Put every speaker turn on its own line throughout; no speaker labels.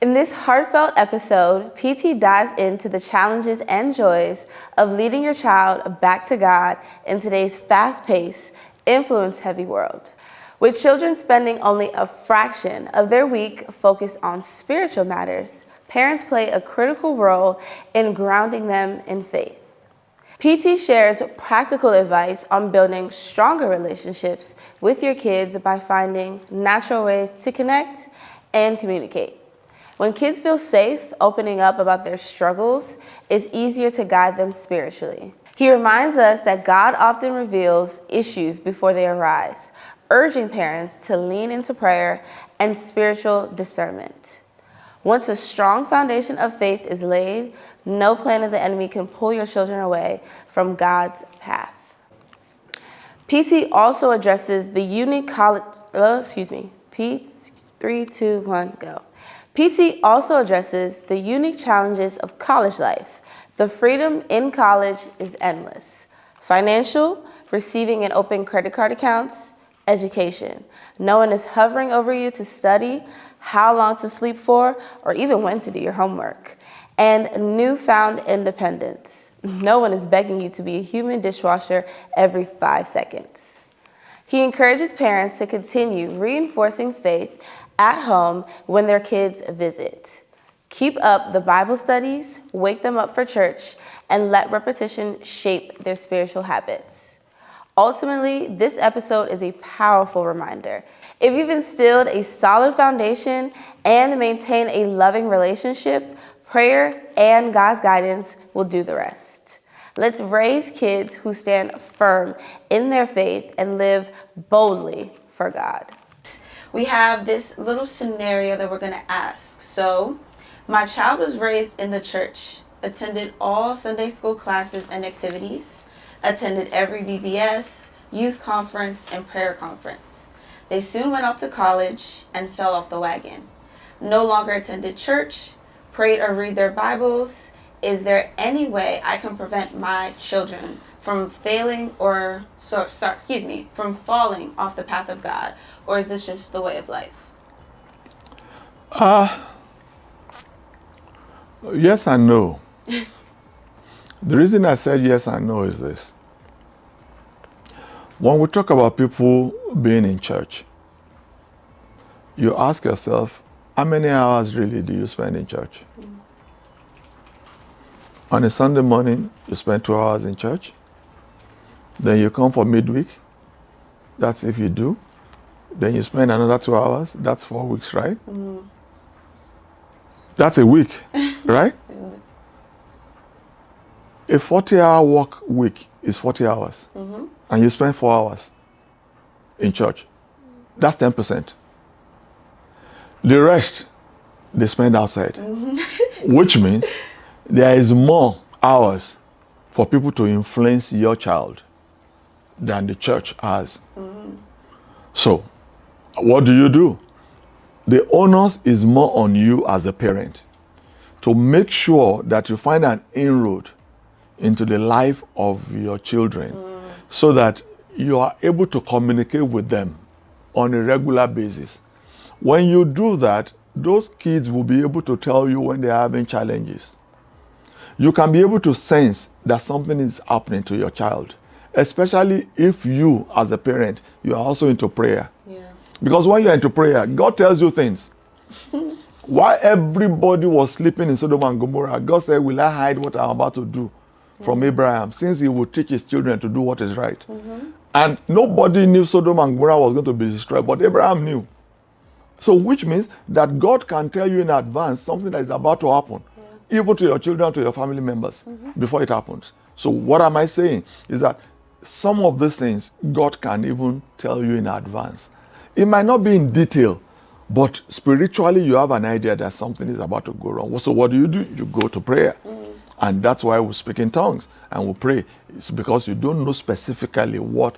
In this heartfelt episode, PT dives into the challenges and joys of leading your child back to God in today's fast-paced, influence-heavy world. With children spending only a fraction of their week focused on spiritual matters, parents play a critical role in grounding them in faith. PT shares practical advice on building stronger relationships with your kids by finding natural ways to connect and communicate. When kids feel safe opening up about their struggles, it's easier to guide them spiritually. He reminds us that God often reveals issues before they arise, urging parents to lean into prayer and spiritual discernment. Once a strong foundation of faith is laid, no plan of the enemy can pull your children away from God's path. PT also addresses the unique PT also addresses the unique challenges of college life. The freedom in college is endless. Financial, receiving and open credit card accounts, education. No one is hovering over you to study, how long to sleep for, or even when to do your homework. And newfound independence. No one is begging you to be a human dishwasher every 5 seconds. He encourages parents to continue reinforcing faith at home when their kids visit. Keep up the Bible studies, wake them up for church, and let repetition shape their spiritual habits. Ultimately, this episode is a powerful reminder. If you've instilled a solid foundation and maintain a loving relationship, prayer and God's guidance will do the rest. Let's raise kids who stand firm in their faith and live boldly for God. We have this little scenario that we're going to ask. So, my child was raised in the church, attended all Sunday school classes and activities, attended every VBS, youth conference, and prayer conference. They soon went off to college and fell off the wagon. No longer attended church, prayed or read their Bibles. Is there any way I can prevent my children from falling off the path of God? Or is this just the way of life?
Yes and no. The reason I said yes and no is this. When we talk about people being in church, you ask yourself, how many hours really do you spend in church? On a Sunday morning, you spend 2 hours in church. Then you come for midweek. That's if you do. Then you spend another 2 hours. That's 4 weeks, right? Mm-hmm. That's a week, right? A 40-hour work week is 40 hours. Mm-hmm. And you spend 4 hours in church. That's 10%. The rest, they spend outside. Mm-hmm. Which means there is more hours for people to influence your child than the church has. Mm-hmm. So, what do? The onus is more on you as a parent to make sure that you find an inroad into the life of your children so that you are able to communicate with them on a regular basis. When you do that, those kids will be able to tell you when they're having challenges. You can be able to sense that something is happening to your child, especially if you, as a parent, you are also into prayer. Yeah. Because when you're into prayer, God tells you things. While everybody was sleeping in Sodom and Gomorrah, God said, will I hide what I'm about to do from Abraham, since he would teach his children to do what is right? Mm-hmm. And nobody knew Sodom and Gomorrah was going to be destroyed, but Abraham knew. So which means that God can tell you in advance something that is about to happen, even to your children, to your family members, before it happens. So what am I saying is that some of these things God can even tell you in advance. It might not be in detail, but spiritually you have an idea that something is about to go wrong. So what do? You go to prayer. And that's why we speak in tongues and we pray. It's because you don't know specifically what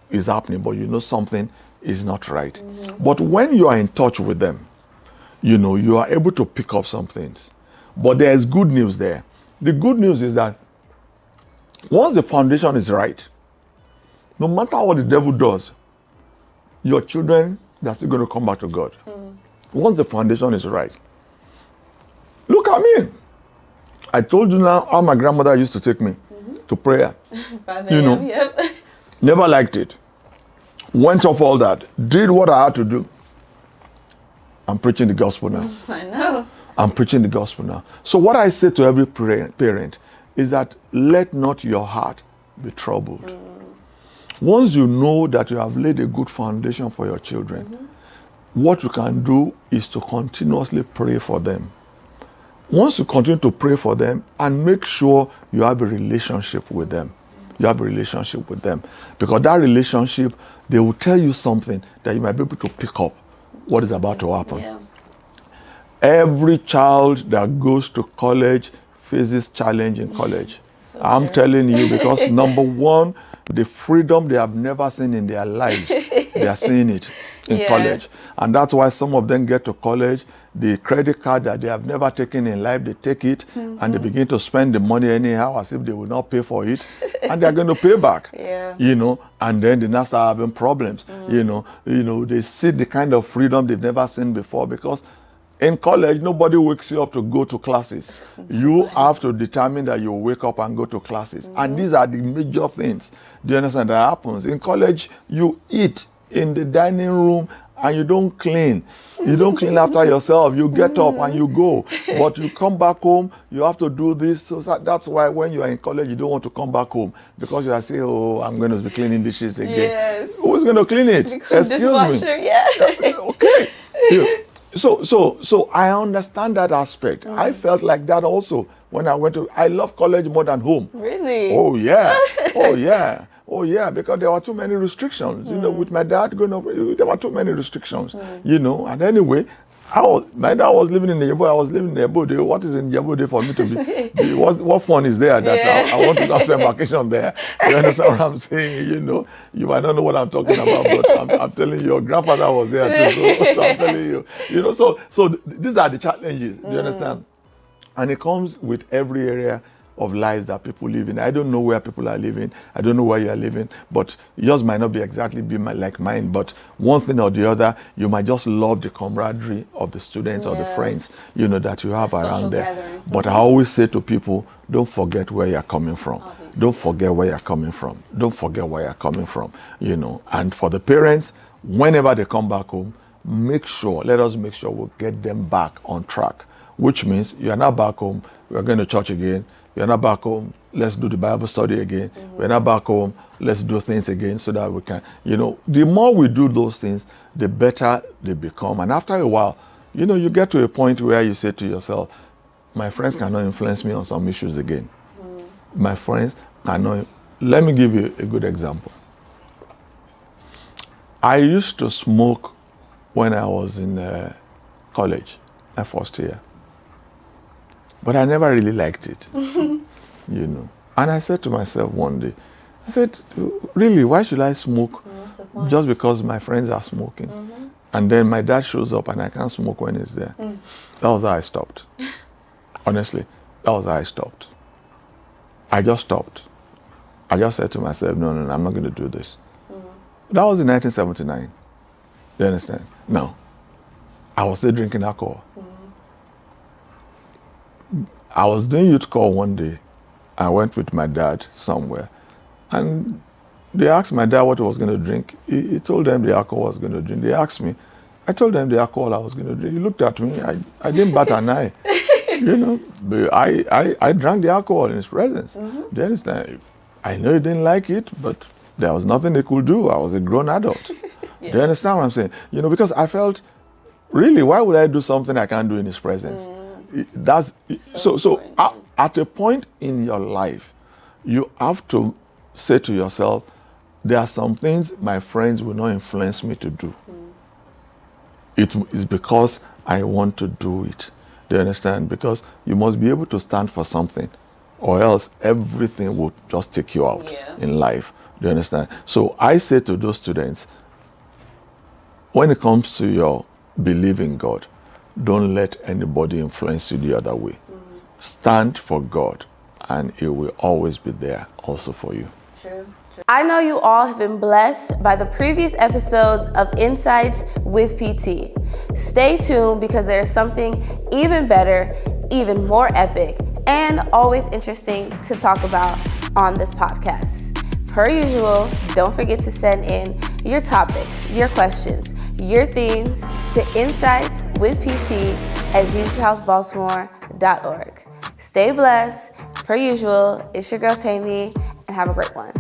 is happening, but you know something is not right. Mm-hmm. But when you are in touch with them, you are able to pick up some things. But there is good news there. The good news is that once the foundation is right, no matter what the devil does, your children, they're still going to come back to God. Once the foundation is right. I mean, I told you now how my grandmother used to take me to prayer.
5
You know.
a.m., yep.
Never liked it. Went off all that. Did what I had to do. I'm preaching the gospel now.
I know.
I'm preaching the gospel now. So what I say to every parent is that let not your heart be troubled. Once you know that you have laid a good foundation for your children, what you can do is to continuously pray for them. Once you continue to pray for them and make sure you have a relationship with them. You have a relationship with them. Because that relationship, they will tell you something that you might be able to pick up what is about to happen.
Yeah.
Every child that goes to college faces challenge in college.
So
I'm
true.
telling you, because number one, the freedom they have never seen in their lives, they are seeing it in
Yeah.
college. And that's why some of them get to college, the credit card that they have never taken in life, they take it and they begin to spend the money anyhow as if they will not pay for it. And they're going to pay back.
Yeah.
You know, and then they now start having problems. You know, they see the kind of freedom they've never seen before, because in college, nobody wakes you up to go to classes. You have to determine that you wake up and go to classes. And these are the major things. Do you understand that happens? In college, you eat in the dining room and you don't clean. You don't clean after yourself. You get up and you go. But you come back home, you have to do this. So that's why when you are in college, you don't want to come back home, because you are saying, oh, I'm going to be cleaning dishes again.
Yes.
Who's going to clean it?
Become dishwasher, yeah.
Okay. Yeah. So I understand that aspect. I felt like that also when I went to, I love college more than home.
Really?
Oh yeah, oh yeah, oh yeah, because there were too many restrictions. You know, with my dad going up, there were too many restrictions. You know, and anyway, my dad was living in Yebo, I was living in Yebo. What is in Yebo for me to be? What fun is there that
Yeah.
I want to go spend vacation there? You understand what I'm saying? You know, you might not know what I'm talking about, but I'm telling you, your grandfather was there too. So I'm telling you, you know. So these are the challenges. Do you understand? And it comes with every area of lives that people live in. I don't know where people are living. I don't know where you are living, but yours might not be exactly like mine. But one thing or the other, you might just love the camaraderie of the students or the friends, you know, that you have
Social
around there.
gathering.
But I always say to people, don't forget where you're coming from.
Obviously.
Don't forget where you're coming from. Don't forget where you're coming from, you know. And for the parents, whenever they come back home, let us make sure we'll get them back on track, which means you're not back home, we're going to church again. We're not back home, let's do the Bible study again. We're not back home, let's do things again, so that we can, you know, the more we do those things, the better they become. And after a while, you know, you get to a point where you say to yourself, my friends cannot influence me on some issues again. My friends cannot. Let me give you a good example. I used to smoke when I was in college, my first year. But I never really liked it, you know. And I said to myself one day, I said, really, why should I smoke just because my friends are smoking? And then my dad shows up and I can't smoke when he's there. That was how I stopped. Honestly, that was how I stopped. I just stopped. I just said to myself, no, I'm not going to do this. That was in 1979. Do you understand? No. I was still drinking alcohol. I was doing youth call one day. I went with my dad somewhere, and they asked my dad what he was going to drink. He told them the alcohol I was going to drink. They asked me. I told them the alcohol I was going to drink. He looked at me. I didn't bat an eye. You know, but I drank the alcohol in his presence. Do you understand? I know he didn't like it, but there was nothing they could do. I was a grown adult.
Yeah.
Do you understand what I'm saying? You know, because I felt, really, why would I do something I can't do in his presence? That's so at a point in your life, you have to say to yourself, there are some things my friends will not influence me to do. It is because I want to do it. Do you understand? Because you must be able to stand for something, or else everything will just take you out in life. Do you understand? So I say to those students, when it comes to your belief in God, don't let anybody influence you the other way. Stand for God, and He will always be there also for you.
True. I know you all have been blessed by the previous episodes of Insights with PT. Stay tuned, because there is something even better, even more epic and always interesting to talk about on this podcast. Per usual, don't forget to send in your topics, your questions, your themes to insightswithpt@jesushousebaltimore.org. Stay blessed. Per usual, it's your girl Tammy, and have a great one.